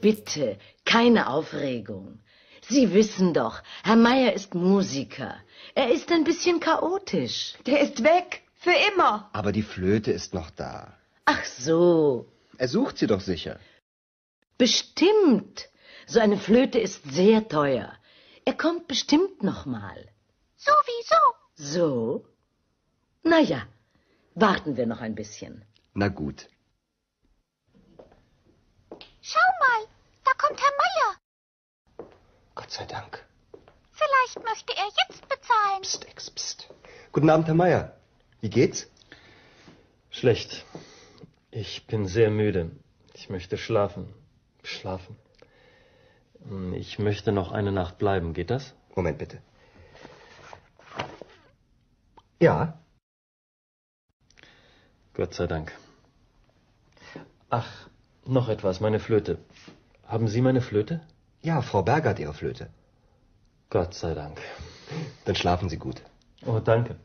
bitte, keine Aufregung. Sie wissen doch, Herr Meier ist Musiker. Er ist ein bisschen chaotisch. Der ist weg, für immer. Aber die Flöte ist noch da. Ach so. Er sucht sie doch sicher. Bestimmt. So eine Flöte ist sehr teuer. Er kommt bestimmt noch mal. Sowieso. So? Na ja, warten wir noch ein bisschen. Na gut. Schau mal, da kommt Herr Meier. Gott sei Dank. Vielleicht möchte er jetzt bezahlen. Psst, Ex, psst. Guten Abend, Herr Meier. Wie geht's? Schlecht. Ich bin sehr müde. Ich möchte schlafen. Schlafen. Ich möchte noch eine Nacht bleiben. Geht das? Moment bitte. Ja. Gott sei Dank. Ach, noch etwas, meine Flöte. Haben Sie meine Flöte? Ja, Frau Berger hat Ihre Flöte. Gott sei Dank. Dann schlafen Sie gut. Oh, danke.